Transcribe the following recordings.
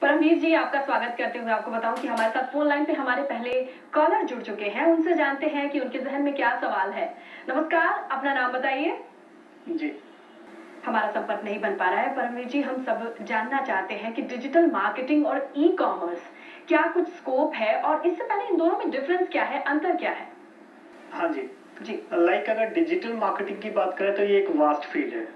परमवीर जी, आपका स्वागत करते हुए आपको बताऊं कि हमारे साथ फोन लाइन पे हमारे पहले कॉलर जुड़ चुके हैं। उनसे जानते हैं कि उनके जहन में क्या सवाल है। नमस्कार, अपना नाम बताइए। जी। हमारा संपर्क नहीं बन पा रहा है। परमवीर जी, हम सब जानना चाहते हैं कि डिजिटल मार्केटिंग और ई कॉमर्स क्या कुछ स्कोप है, और इससे पहले इन दोनों में डिफरेंस क्या है, अंतर क्या है? हाँ जी। जी। अगर डिजिटल मार्केटिंग की बात करें तो ये एक वास्ट फील्ड है,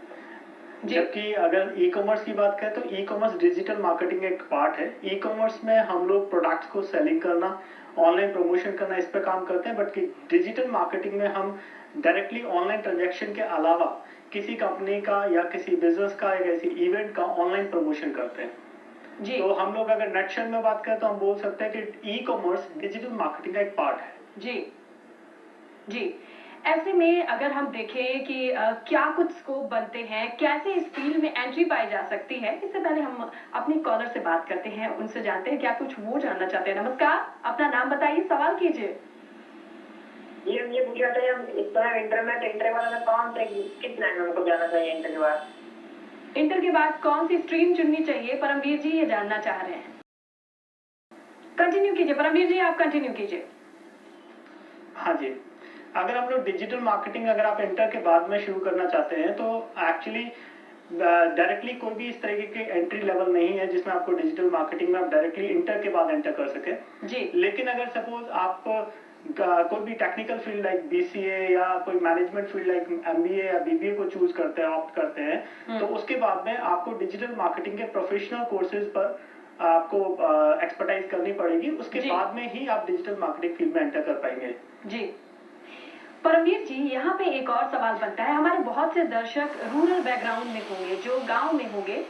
जबकि अगर ई कॉमर्स की बात करें तो ई कॉमर्स डिजिटल मार्केटिंग एक पार्ट है। ई कॉमर्स में हम लोग प्रोडक्ट्स को सेलिंग करना, ऑनलाइन प्रमोशन करना, इस पे काम करते हैं। बट डिजिटल मार्केटिंग में हम डायरेक्टली ऑनलाइन ट्रांजैक्शन के अलावा किसी कंपनी का या किसी बिजनेस का या किसी इवेंट का ऑनलाइन प्रमोशन करते हैं जी। तो हम लोग अगर नेटशल में बात करें तो हम बोल सकते हैं कि ई कॉमर्स डिजिटल मार्केटिंग का एक पार्ट है। जी जी। ऐसे में अगर हम देखें कि क्या कुछ स्कोप बनते हैं, कैसे इस फील्ड में एंट्री पाई जा सकती है, इससे पहले हम अपनी कॉलर से बात करते हैं, उनसे जानते हैं क्या कुछ वो जानना चाहते हैं। नमस्कार, अपना नाम बताइए, सवाल कीजिए। ये हम ये पूछ रहे थे, हम इस तरह इंटर वाला में कौन से किस लाइन में हमको जाना चाहिए इंटर के बाद? इंटर के बाद कौन सी स्ट्रीम चुननी चाहिए, परमवीर जी ये जानना चाह रहे हैं। कंटिन्यू कीजिए परमवीर जी, आप कंटिन्यू कीजिए। हाँ जी। अगर हम लोग डिजिटल मार्केटिंग अगर आप इंटर के बाद में शुरू करना चाहते हैं तो एक्चुअली डायरेक्टली कोई भी इस तरीके के एंट्री लेवल नहीं है जिसमें आपको डिजिटल मार्केटिंग में आप डायरेक्टली इंटर के बाद एंटर कर सके जी। लेकिन अगर सपोज आप कोई भी टेक्निकल फील्ड लाइक बीसीए या कोई मैनेजमेंट फील्ड लाइक एमबीए या बीबीए को चूज करते हैं, ऑप्ट करते हैं, तो उसके बाद में आपको डिजिटल मार्केटिंग के प्रोफेशनल कोर्सेज पर आपको एक्सपर्टाइज करनी पड़ेगी। उसके बाद में ही आप डिजिटल मार्केटिंग फील्ड में एंटर कर पाएंगे। जी। परमवीर जी, यहाँ पे एक और सवाल बनता है। हमारे बहुत से दर्शक रूरल बैकग्राउंड में होंगे, जो गांव में होंगे,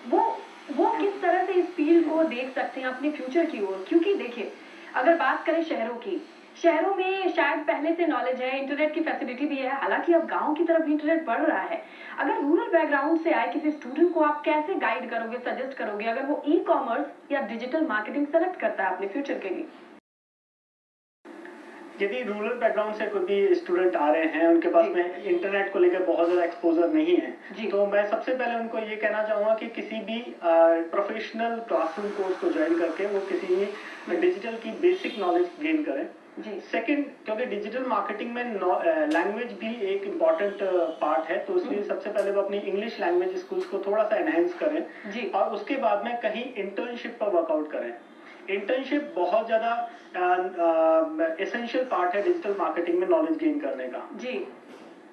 वो किस तरह से इस फील्ड को देख सकते हैं अपने फ्यूचर की ओर? क्योंकि देखिए, अगर बात करें शहरों की, शहरों में शायद पहले से नॉलेज है, इंटरनेट की फैसिलिटी भी है, हालांकि अब गांव की तरफ इंटरनेट बढ़ रहा है। अगर रूरल बैकग्राउंड से आए किसी स्टूडेंट को आप कैसे गाइड करोगे, सजेस्ट करोगे, अगर वो ई कॉमर्स या डिजिटल मार्केटिंग सेलेक्ट करता है अपने फ्यूचर के लिए? यदि रूरल बैकग्राउंड से कोई भी स्टूडेंट आ रहे हैं, उनके पास में इंटरनेट को लेकर बहुत ज्यादा एक्सपोजर नहीं है, तो मैं सबसे पहले उनको ये कहना चाहूंगा कि किसी भी प्रोफेशनल क्लासरूम कोर्स को ज्वाइन करके वो किसी भी डिजिटल की बेसिक नॉलेज गेन करें। सेकंड, क्योंकि डिजिटल मार्केटिंग में लैंग्वेज भी एक इम्पॉर्टेंट पार्ट है, तो इसलिए सबसे पहले वो अपनी इंग्लिश लैंग्वेज स्किल्स को थोड़ा सा एनहेंस करें और उसके बाद में कहीं इंटर्नशिप पर वर्कआउट करें। इंटर्नशिप बहुत ज्यादा एसेंशियल पार्ट है डिजिटल मार्केटिंग में नॉलेज गेन करने का। जी,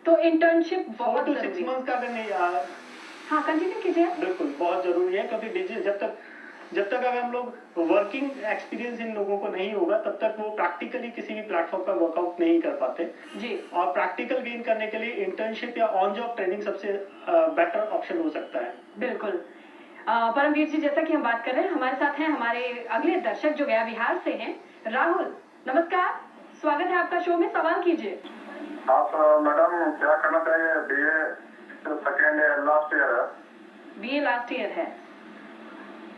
तो इंटर्नशिप 4 to 6 मंथ का अगर नहीं हाँ, कंटिन्यू कीजिए। बिल्कुल बहुत जरूरी है, क्योंकि डिजिटल जब तक अगर हम लोग वर्किंग एक्सपीरियंस इन लोगों को नहीं होगा तब तक वो प्रैक्टिकली किसी भी प्लेटफॉर्म पर वर्कआउट नहीं कर पाते जी। और प्रैक्टिकल गेन करने के लिए इंटर्नशिप या ऑन जॉब ट्रेनिंग सबसे बेटर ऑप्शन हो सकता है। बिल्कुल। परमवीर जी, जैसा कि हम बात कर रहे हैं, हमारे साथ हैं हमारे अगले दर्शक जो गया बिहार से हैं, राहुल। नमस्कार, स्वागत है आपका शो में, सवाल कीजिए। आप मैडम क्या करना चाहिए? BA second year last year है। बीए लास्ट ईयर है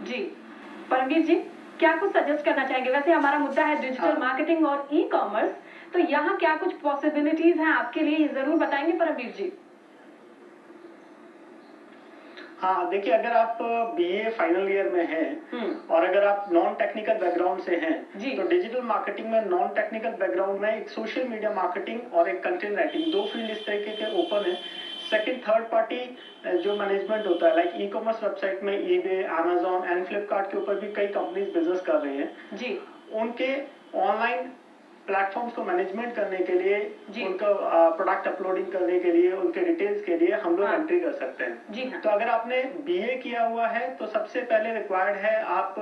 जी। परमवीर जी, क्या कुछ सजेस्ट करना चाहेंगे? वैसे हमारा मुद्दा है डिजिटल मार्केटिंग और ई कॉमर्स, तो यहाँ क्या कुछ पॉसिबिलिटीज हैं आपके लिए, ये जरूर बताएंगे परमवीर जी। हाँ, देखिए, अगर आप बीए फाइनल ईयर में हैं और अगर आप नॉन टेक्निकल बैकग्राउंड से हैं, तो डिजिटल मार्केटिंग में नॉन टेक्निकल बैकग्राउंड में एक सोशल मीडिया मार्केटिंग और एक कंटेंट राइटिंग, दो फील्ड इस तरीके के ओपन है। सेकंड, थर्ड पार्टी जो मैनेजमेंट होता है, लाइक ई कॉमर्स वेबसाइट में ईबे, अमेजॉन एंड फ्लिपकार्ट के ऊपर भी कई कंपनीज बिजनेस कर रही हैं जी। उनके ऑनलाइन प्लेटफॉर्म्स को मैनेजमेंट करने के लिए, उनका प्रोडक्ट अपलोडिंग करने के लिए, उनके डिटेल्स के लिए हम लोग एंट्री कर सकते हैं जी। तो अगर आपने बीए किया हुआ है तो सबसे पहले रिक्वायर्ड है आप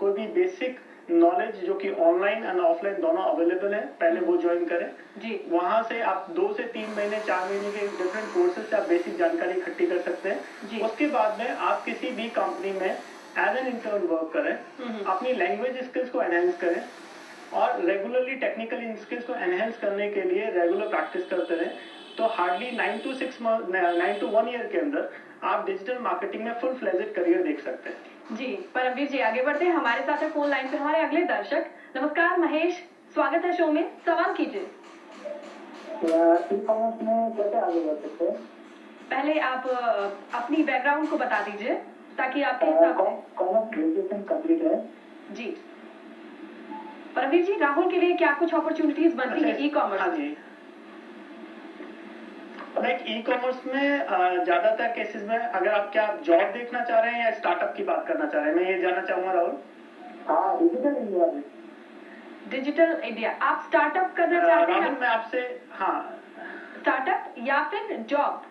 कोई भी बेसिक नॉलेज जो कि ऑनलाइन एंड ऑफलाइन दोनों अवेलेबल है, पहले वो ज्वाइन करें जी। वहां से आप 2 से 3 महीने 4 महीने के डिफरेंट कोर्सेज से आप बेसिक जानकारी इकट्ठी कर सकते हैं जी। उसके बाद में आप किसी भी कंपनी में एज एन इंटर्न वर्क करें, अपनी लैंग्वेज स्किल्स को एनहेंस करें और रेगुलरली टेक्निकल स्किल्स को एनहेंस करने के लिए रेगुलर प्रैक्टिस करते रहें, तो हार्डली 9 to 1 ईयर के अंदर आप डिजिटल मार्केटिंग में फुल फ्लेजेड करियर देख सकते हैं जी। परमवीर जी, आगे बढ़ते हैं, हमारे साथ है फोन लाइन पे हमारे अगले दर्शक। नमस्कार महेश, स्वागत है शो में, सवाल कीजिए। ई कॉमर्स में कैसे आगे बढ़ सकते हैं? पहले आप अपनी बैकग्राउंड को बता दीजिए। ताकि आपके हिसाब से कॉमर्स ग्रेजुएशन कंप्लीट है जी। परमवीर जी, राहुल के लिए क्या कुछ अपॉर्चुनिटीज बनती है ई कॉमर्स? हाँ जी, लाइक ई कॉमर्स में ज्यादातर केसेस में अगर आप क्या जॉब देखना चाह रहे हैं या स्टार्टअप की बात करना चाह रहे हैं, मैं ये जानना चाहूंगा राहुल। हाँ, डिजिटल इंडिया में। डिजिटल इंडिया, आप स्टार्टअप करना चाहते हैं? राहुल मैं आपसे, हाँ, स्टार्टअप या फिर जॉब?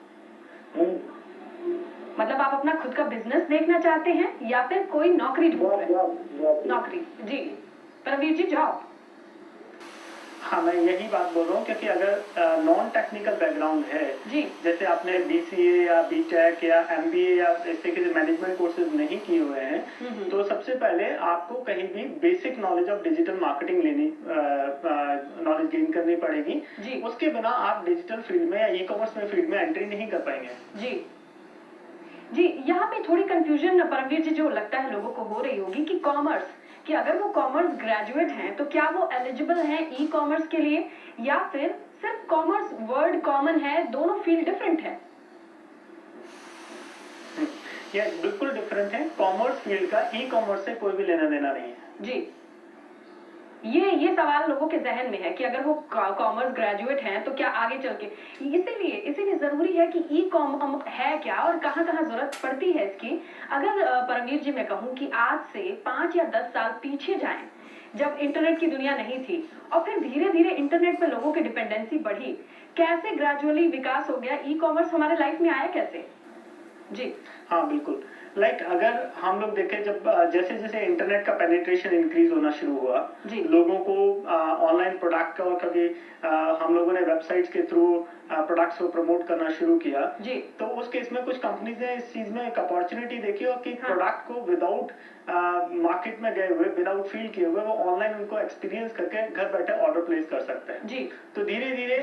मतलब आप अपना खुद का बिजनेस देखना चाहते हैं या फिर कोई नौकरी ढूंढ रहे हैं? नौकरी, जी। परमवीर जी, जॉब? हाँ, मैं यही बात बोल रहा हूँ क्योंकि अगर नॉन टेक्निकल बैकग्राउंड है जी, जैसे आपने बीसीए या बीटेक या एमबीए या इस तरीके से मैनेजमेंट कोर्सेज नहीं किए हुए हैं, तो सबसे पहले आपको कहीं भी basic knowledge of digital marketing लेनी, नॉलेज गेन करनी पड़ेगी जी, उसके बिना आप डिजिटल फील्ड में या ई कॉमर्स में फील्ड में एंट्री नहीं कर पाएंगे। जी जी। यहाँ पे थोड़ी कंफ्यूजन परमवीर जी जो लगता है लोगों को हो रही होगी कि कॉमर्स, कि अगर वो कॉमर्स ग्रेजुएट हैं तो क्या वो एलिजिबल हैं ई कॉमर्स के लिए, या फिर सिर्फ कॉमर्स वर्ड कॉमन है, दोनों फील्ड डिफरेंट है? ये बिल्कुल डिफरेंट है। कॉमर्स फील्ड का ई कॉमर्स से कोई भी लेना देना नहीं है जी। ये सवाल लोगों के जहन में है कि अगर वो कॉमर्स ग्रेजुएट हैं तो क्या आगे चल के, इसीलिए जरूरी है कि ई कॉम है क्या और कहाँ कहाँ जरूरत पड़ती है इसकी। अगर परमवीर जी मैं कहूँ कि आज से 5 या 10 साल पीछे जाएं, जब इंटरनेट की दुनिया नहीं थी और फिर धीरे धीरे इंटरनेट पे लोगों की डिपेंडेंसी बढ़ी, कैसे ग्रेजुअली विकास हो गया, ई कॉमर्स हमारे लाइफ में आया कैसे? जी हाँ बिल्कुल, लाइक अगर हम लोग देखें जब जैसे जैसे इंटरनेट का पेनिट्रेशन इंक्रीज होना शुरू हुआ, लोगों को ऑनलाइन प्रोडक्ट का, और कभी हम लोगों ने वेबसाइट्स के थ्रू प्रोडक्ट्स को प्रमोट करना शुरू किया जी, तो उस केस में कुछ कंपनीज ने इस चीज में एक अपॉर्चुनिटी देखी और कि हाँ। प्रोडक्ट को विदाउट मार्केट में गए हुए, विदाउट फील किए हुए, वो ऑनलाइन उनको एक्सपीरियंस करके घर बैठे ऑर्डर प्लेस कर सकते हैं जी। तो धीरे धीरे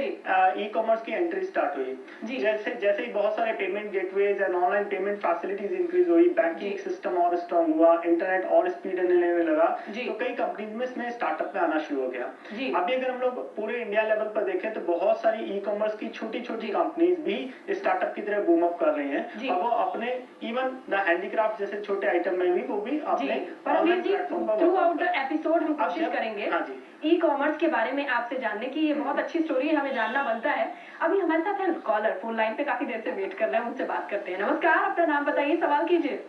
ई कॉमर्स की एंट्री स्टार्ट हुई जी। जैसे जैसे ही बहुत सारे payment gateways and online payment facilities increase हुई, बैंकिंग सिस्टम और स्ट्रांग हुआ, इंटरनेट और स्पीड लेने लगा तो कई कंपनीज में इसमें स्टार्टअप में आना शुरू हो गया। अभी अगर हम लोग पूरे इंडिया लेवल पर देखें तो बहुत सारी ई कॉमर्स की छोटी छोटी कंपनीज भी स्टार्टअप की तरह बूम अप कर रही हैं और वो अपने इवन द हैंडीक्राफ्ट जैसे छोटे आइटम में भी वो भी अपने ऑनलाइन प्लेटफॉर्म पर थ्रू आउट द एपिसोड हम कोशिश करेंगे हाँ जी, ई कॉमर्स के बारे में आपसे जानने की। ये बहुत अच्छी स्टोरी है, हमें जानना बनता है। अभी हमारे साथ है कॉलर, फोन लाइन पे काफी देर से वेट कर रहे हैं, उनसे बात करते हैं। नमस्कार, अपना नाम बताइए, सवाल कीजिए।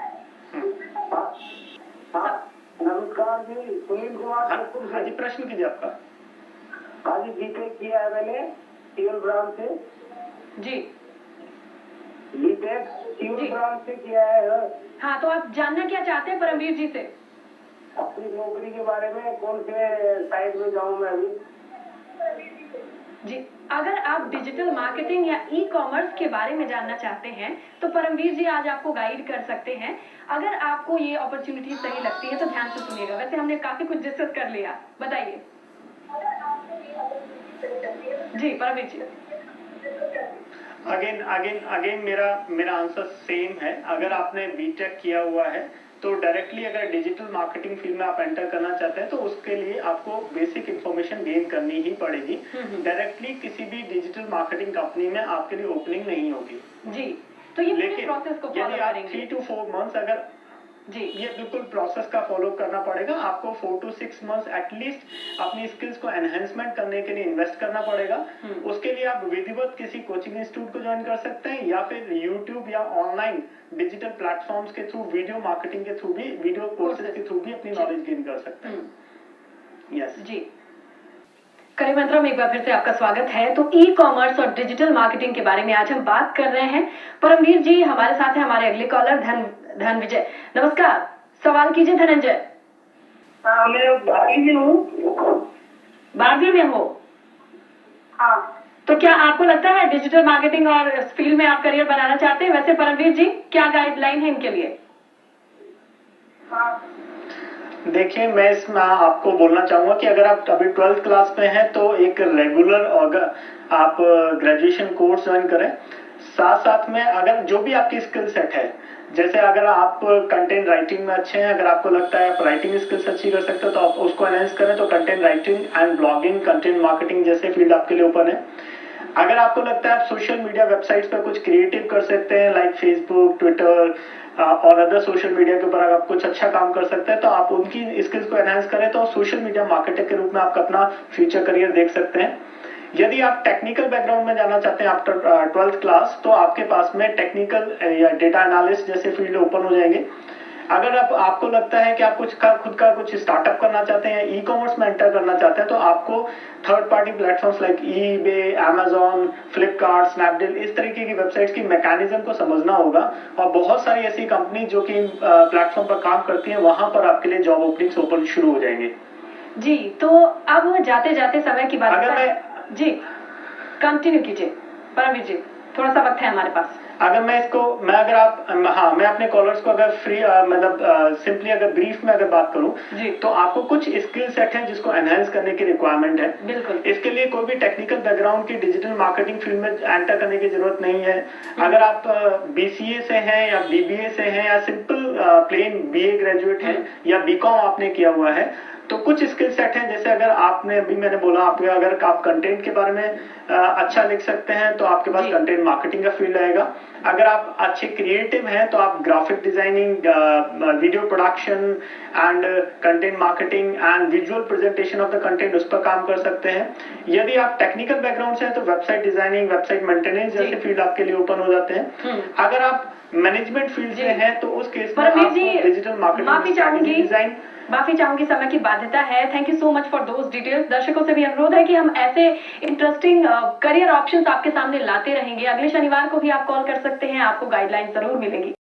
नमस्कार जी, सुनील कुमार। हाँ जी, प्रश्न कीजिए आपका। हाँ जी, बीटेक किया है मैंने सिविल ब्रांच से। जी, बीटेक सिविल ब्रांच से किया है। हाँ, तो आप जानना क्या चाहते हैं परमवीर जी से? अपनी नौकरी के बारे में, कौन से साइड में जाऊँ मैं अभी? जी, अगर आप डिजिटल मार्केटिंग या ई कॉमर्स के बारे में जानना चाहते हैं तो परमवीर जी आज आपको गाइड कर सकते हैं। अगर आपको ये अपॉर्चुनिटी सही लगती है तो ध्यान से सुनिएगा। वैसे हमने काफी कुछ डिस्कस कर लिया, बताइए। जी परमवीर जी। अगेन मेरा आंसर सेम है। अगर आपने बीटेक किया हुआ है तो डायरेक्टली अगर डिजिटल मार्केटिंग फील्ड में आप एंटर करना चाहते हैं तो उसके लिए आपको बेसिक इंफॉर्मेशन गेन करनी ही पड़ेगी। डायरेक्टली किसी भी डिजिटल मार्केटिंग कंपनी में आपके लिए ओपनिंग नहीं होगी जी, तो ये लेकिन प्रोसेस को फॉलो करेंगे। 3 to 4 मंथ्स अगर जी, ये बिल्कुल प्रोसेस का फॉलो करना पड़ेगा। आपको 4 to 6 मंथ्स एटलीस्ट अपनी स्किल्स को एनहेंसमेंट करने के लिए इन्वेस्ट करना पड़ेगा। उसके लिए आप विधिवत किसी कोचिंग इंस्टीट्यूट को ज्वाइन कर सकते हैं या फिर यूट्यूब या ऑनलाइन डिजिटल प्लेटफॉर्म्स के थ्रू, वीडियो मार्केटिंग के थ्रू भी, वीडियो कोर्सेज के थ्रू भी अपनी नॉलेज गेन कर सकते हैं। यस जी, करी मंत्रा में एक बार फिर से आपका स्वागत है। तो ई कॉमर्स और डिजिटल मार्केटिंग के बारे में आज हम बात कर रहे हैं। परमवीर जी हमारे साथ हैं, हमारे अगले कॉलर धनविजय। नमस्कार, सवाल कीजिए धनंजय। मैं 12वीं में हूँ। 12वीं में हो? हाँ। तो क्या आपको लगता है डिजिटल मार्केटिंग और इस फील्ड में आप करियर बनाना चाहते हैं? वैसे परमवीर जी क्या गाइडलाइन है इनके लिए? हाँ। देखिए, मैं इसमें आपको बोलना चाहूंगा कि अगर आप अभी 12th क्लास में हैं तो एक रेगुलर अगर आप ग्रेजुएशन कोर्स ज्वाइन करें। साथ साथ में अगर जो भी आपकी स्किल सेट है, जैसे अगर आप कंटेंट राइटिंग में अच्छे हैं, अगर आपको लगता है आप राइटिंग स्किल्स अच्छी कर सकते हो तो आप उसको एनहेंस करें, तो content writing and blogging, content marketing जैसे फील्ड आपके लिए ओपन है। अगर आपको लगता है आप सोशल मीडिया वेबसाइट्स पर कुछ क्रिएटिव कर सकते हैं, लाइक फेसबुक, ट्विटर, और अदर सोशल मीडिया के ऊपर अगर आप कुछ अच्छा काम कर सकते हैं तो आप उनकी स्किल्स को एनहांस करें तो सोशल मीडिया मार्केटर के रूप में आप अपना फ्यूचर करियर देख सकते हैं। यदि आप टेक्निकल बैकग्राउंड में जाना चाहते हैं आफ्टर 12th क्लास तो आपके पास में टेक्निकल या डेटा एनालिस्ट जैसे फील्ड ओपन हो जाएंगे। अगर आपको लगता है कि आप खुद का कुछ स्टार्टअप करना चाहते हैं, ई कॉमर्स में एंटर करना चाहते हैं तो आपको third party platforms like eBay, Amazon, Flipkart, Snapdeal इस तरीके की वेबसाइट्स की मैकेनिज्म को समझना होगा और बहुत सारी ऐसी कंपनी जो कि प्लेटफॉर्म पर काम करती है वहां पर आपके लिए जॉब ओपनिंग्स ओपन शुरू हो जाएंगे। जी, तो अब जाते जाते समय की बात अगर मैं जी कंटिन्यू कीजिए परमवीर जी, थोड़ा सा वक्त है हमारे पास। अगर मैं अपने कॉलर्स को अगर फ्री मतलब सिंपली अगर ब्रीफ में अगर बात करूं तो आपको कुछ स्किल सेट हैं जिसको एनहांस करने की रिक्वायरमेंट है। बिल्कुल। इसके लिए कोई भी टेक्निकल बैकग्राउंड की डिजिटल मार्केटिंग फील्ड में एंटर करने की जरूरत नहीं है। अगर आप बीसीए से हैं या बीबीए से हैं या सिंपल प्लेन बीए ग्रेजुएट हैं या बीकॉम आपने किया हुआ है तो कुछ स्किल सेट हैं जैसे अगर आपने अभी मैंने बोला आपको अगर आप कंटेंट के बारे में अच्छा लिख सकते हैं तो आपके पास कंटेंट मार्केटिंग का फील्ड आएगा। अगर आप अच्छे क्रिएटिव हैं तो आप graphic designing, video production and content marketing and visual presentation of the content उस पर काम कर सकते हैं। यदि आप टेक्निकल बैकग्राउंड से हैं तो वेबसाइट डिजाइनिंग, वेबसाइट मेंटेनेंस जैसे फील्ड आपके लिए ओपन हो जाते हैं। अगर आप मैनेजमेंट फील्ड से हैं तो उस केस में आप डिजिटल मार्केटिंग डिजाइन माफी चाहूंगी, समय की बाध्यता है। Thank you so much for those details. दर्शकों से भी अनुरोध है कि हम ऐसे इंटरेस्टिंग करियर ऑप्शंस आपके सामने लाते रहेंगे। अगले शनिवार को भी आप कॉल कर सकते हैं, आपको गाइडलाइन जरूर मिलेगी।